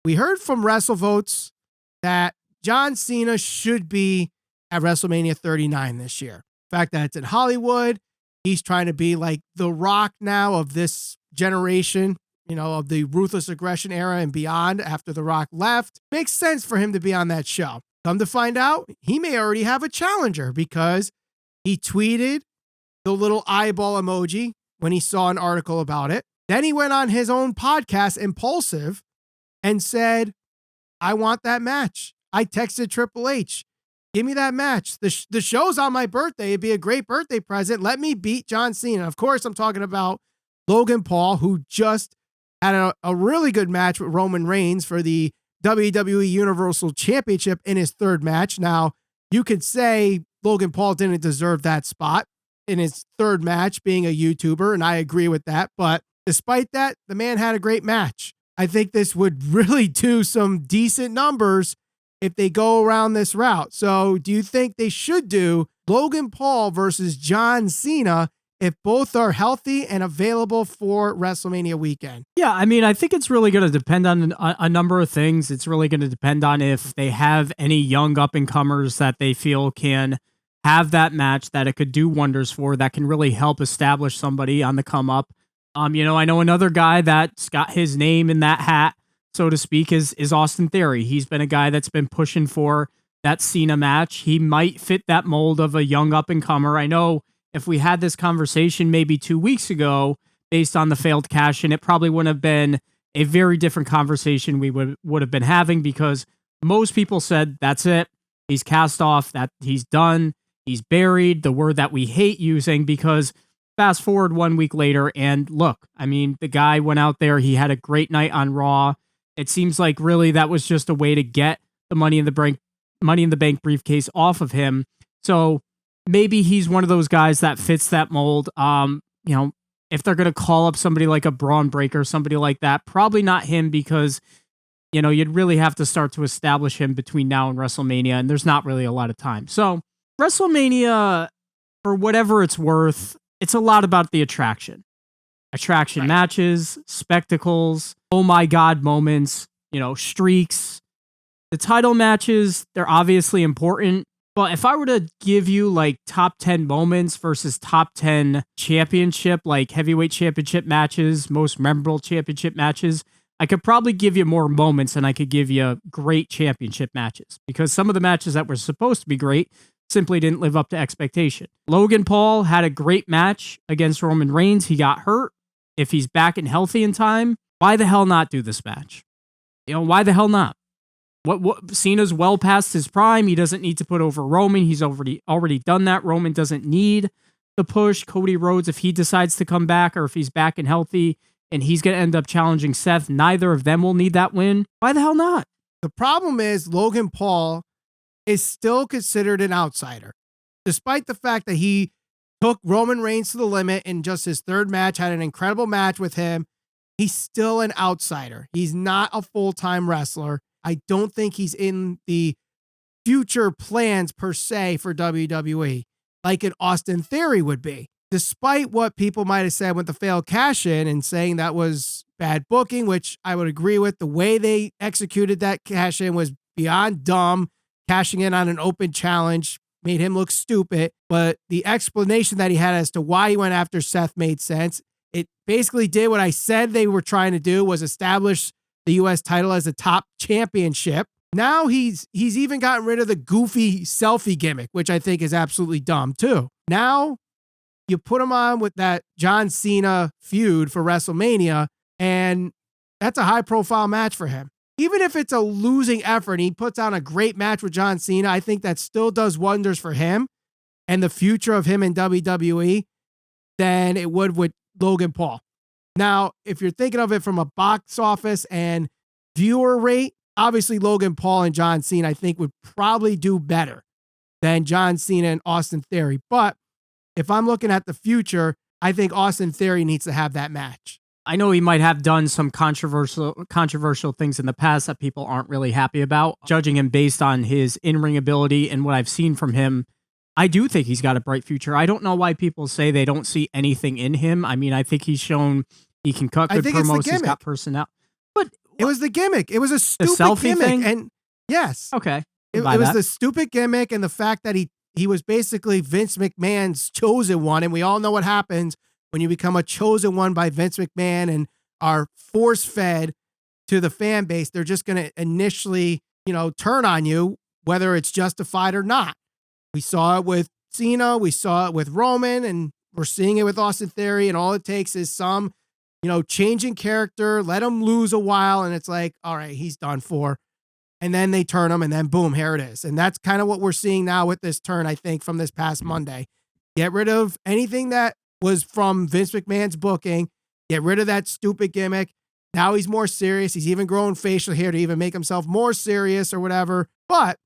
We heard from WrestleVotes that John Cena should be at WrestleMania 39 this year. The fact that it's in Hollywood, he's trying to be like the Rock now of this generation, of the Ruthless Aggression era and beyond after the Rock left. Makes sense for him to be on that show. Come to find out, he may already have a challenger because he tweeted the little eyeball emoji when he saw an article about it. Then he went on his own podcast, Impulsive, and said, I want that match. I texted Triple H. Give me that match. The show's on my birthday. It'd be a great birthday present. Let me beat John Cena. Of course, I'm talking about Logan Paul, who just had a really good match with Roman Reigns for the WWE Universal Championship in his third match. Now, you could say Logan Paul didn't deserve that spot in his third match being a YouTuber, and I agree with that. But despite that, the man had a great match. I think this would really do some decent numbers if they go around this route. So do you think they should do Logan Paul versus John Cena if both are healthy and available for WrestleMania weekend? Yeah, I mean, I think it's really going to depend on a number of things. It's really going to depend on if they have any young up-and-comers that they feel can have that match that it could do wonders for, that can really help establish somebody on the come-up. I know another guy that's got his name in that hat, so to speak, is Austin Theory. He's been a guy that's been pushing for that Cena match. He might fit that mold of a young up-and-comer. I know if we had this conversation maybe 2 weeks ago, based on the failed cash-in, it probably wouldn't have been a very different conversation we would have been having, because most people said, that's it. He's cast off, that he's done. He's buried, the word that we hate using, because fast forward 1 week later, and look, I mean, the guy went out there. He had a great night on Raw. It seems like really that was just a way to get the Money in the Bank briefcase off of him. So maybe he's one of those guys that fits that mold. If they're going to call up somebody like a Braun Breaker, somebody like that, probably not him, because, you'd really have to start to establish him between now and WrestleMania, and there's not really a lot of time. So WrestleMania, for whatever it's worth, it's a lot about the attraction. Attraction right. Matches, spectacles, oh my God moments, streaks. The title matches, they're obviously important. But if I were to give you like top 10 moments versus top 10 championship, like heavyweight championship matches, most memorable championship matches, I could probably give you more moments than I could give you great championship matches, because some of the matches that were supposed to be great simply didn't live up to expectation. Logan Paul had a great match against Roman Reigns. He got hurt. If he's back and healthy in time, why the hell not do this match? Why the hell not? What Cena's well past his prime. He doesn't need to put over Roman. He's already done that. Roman doesn't need the push. Cody Rhodes, if he decides to come back, or if he's back and healthy and he's going to end up challenging Seth, neither of them will need that win. Why the hell not? The problem is Logan Paul is still considered an outsider, despite the fact that he took Roman Reigns to the limit in just his third match, had an incredible match with him. He's still an outsider. He's not a full-time wrestler. I don't think he's in the future plans per se for WWE, like an Austin Theory would be. Despite what people might have said with the failed cash-in and saying that was bad booking, which I would agree with, the way they executed that cash-in was beyond dumb. Cashing in on an open challenge made him look stupid, but the explanation that he had as to why he went after Seth made sense. It basically did what I said they were trying to do, was establish the U.S. title as a top championship. Now he's even gotten rid of the goofy selfie gimmick, which I think is absolutely dumb too. Now you put him on with that John Cena feud for WrestleMania, and that's a high-profile match for him. Even if it's a losing effort and he puts on a great match with John Cena, I think that still does wonders for him and the future of him in WWE than it would with Logan Paul. Now, if you're thinking of it from a box office and viewer rate, obviously Logan Paul and John Cena, I think, would probably do better than John Cena and Austin Theory. But if I'm looking at the future, I think Austin Theory needs to have that match. I know he might have done some controversial things in the past that people aren't really happy about. Judging him based on his in-ring ability and what I've seen from him, I do think he's got a bright future. I don't know why people say they don't see anything in him. I mean, I think he's shown he can cut good promos. He's got personality. But It was the gimmick. It was a stupid selfie gimmick. thing? And yes. Okay. It was the stupid gimmick and the fact that he was basically Vince McMahon's chosen one. And we all know what happens when you become a chosen one by Vince McMahon and are force-fed to the fan base. They're just going to initially, turn on you, whether it's justified or not. We saw it with Cena. We saw it with Roman. And we're seeing it with Austin Theory. And all it takes is some, changing character, let him lose a while. And it's like, all right, he's done for. And then they turn him and then boom, here it is. And that's kind of what we're seeing now with this turn, I think, from this past Monday. Get rid of anything that was from Vince McMahon's booking. Get rid of that stupid gimmick. Now he's more serious. He's even growing facial hair to even make himself more serious or whatever. But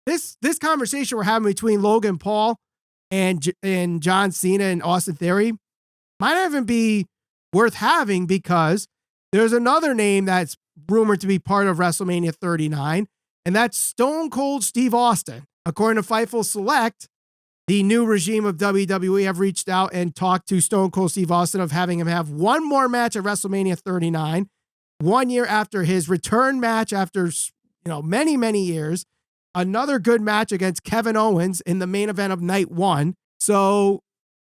this conversation we're having between Logan Paul and John Cena and Austin Theory might even be worth having, because there's another name that's rumored to be part of WrestleMania 39, and that's Stone Cold Steve Austin. According to Fightful Select, the new regime of WWE have reached out and talked to Stone Cold Steve Austin of having him have one more match at WrestleMania 39, 1 year after his return match after many, many years. Another good match against Kevin Owens in the main event of night one. So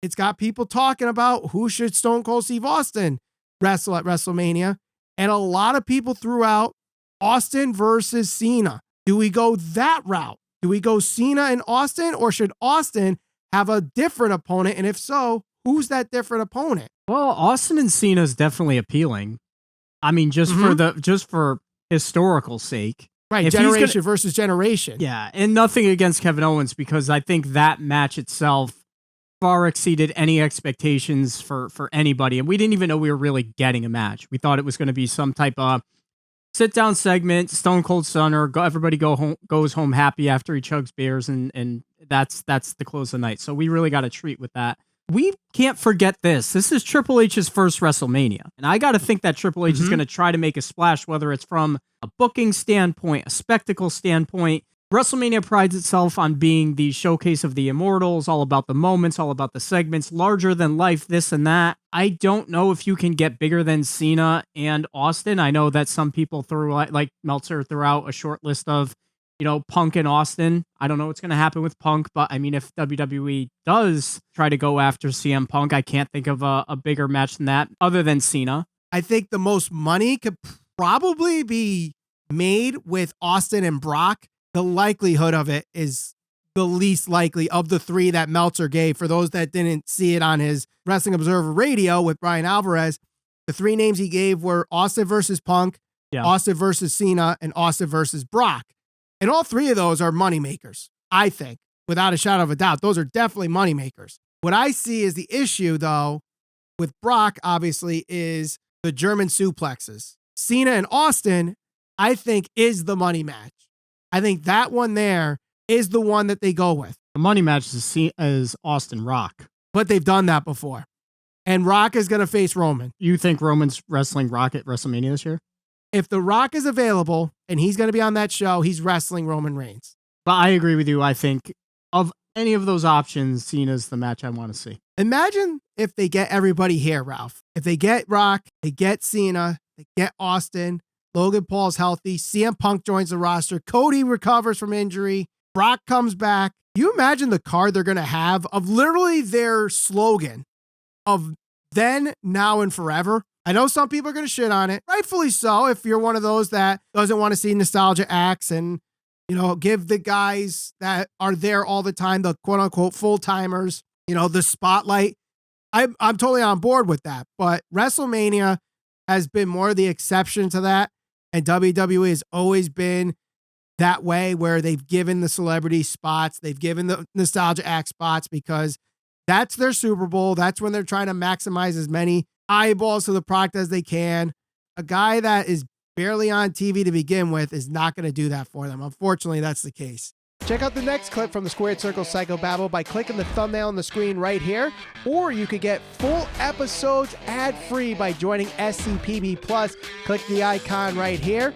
it's got people talking about who should Stone Cold Steve Austin wrestle at WrestleMania. And a lot of people threw out Austin versus Cena. Do we go that route? Do we go Cena and Austin, or should Austin have a different opponent? And if so, who's that different opponent? Well, Austin and Cena is definitely appealing. I mean, just for historical sake. Right, if generation versus generation. Yeah, and nothing against Kevin Owens, because I think that match itself far exceeded any expectations for anybody. And we didn't even know we were really getting a match. We thought it was going to be some type of sit-down segment, Stone Cold Stunner, everybody goes home happy after he chugs beers, and that's the close of the night. So we really got a treat with that. We can't forget this. This is Triple H's first WrestleMania. And I got to think that Triple H is going to try to make a splash, whether it's from a booking standpoint, a spectacle standpoint. WrestleMania prides itself on being the showcase of the immortals, all about the moments, all about the segments, larger than life, this and that. I don't know if you can get bigger than Cena and Austin. I know that some people like Meltzer threw out a short list of, Punk and Austin. I don't know what's going to happen with Punk, but I mean, if WWE does try to go after CM Punk, I can't think of a bigger match than that other than Cena. I think the most money could probably be made with Austin and Brock. The likelihood of it is the least likely of the three that Meltzer gave. For those that didn't see it on his Wrestling Observer Radio with Brian Alvarez, the three names he gave were Austin versus Punk, Austin versus Cena, and Austin versus Brock. And all three of those are moneymakers, I think, without a shadow of a doubt. Those are definitely moneymakers. What I see is the issue, though, with Brock, obviously, is the German suplexes. Cena and Austin, I think, is the money match. I think that one there is the one that they go with. The money match is Austin Rock. But they've done that before. And Rock is going to face Roman. You think Roman's wrestling Rock at WrestleMania this year? If The Rock is available and he's going to be on that show, he's wrestling Roman Reigns. But I agree with you. I think of any of those options, Cena's the match I want to see. Imagine if they get everybody here, Ralph. If they get Rock, they get Cena, they get Austin, Logan Paul's healthy, CM Punk joins the roster, Cody recovers from injury, Brock comes back. You imagine the card they're going to have of literally their slogan of then, now, and forever. I know some people are going to shit on it, rightfully so, if you're one of those that doesn't want to see nostalgia acts and, give the guys that are there all the time, the quote unquote full-timers, the spotlight. I'm totally on board with that, but WrestleMania has been more the exception to that. And WWE has always been that way, where they've given the celebrity spots, they've given the nostalgia act spots, because that's their Super Bowl. That's when they're trying to maximize as many eyeballs to the product as they can. A guy that is barely on TV to begin with is not going to do that for them. Unfortunately, that's the case. Check out the next clip from the Squared Circle Psychobabble by clicking the thumbnail on the screen right here, or you could get full episodes ad-free by joining SCPB Plus. Click the icon right here.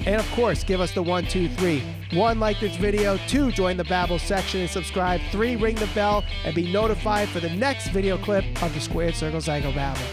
And of course, give us the 1, 2, 3. 1, like this video. 2, join the Babble section and subscribe. 3, ring the bell and be notified for the next video clip of the Squared Circle Psychobabble.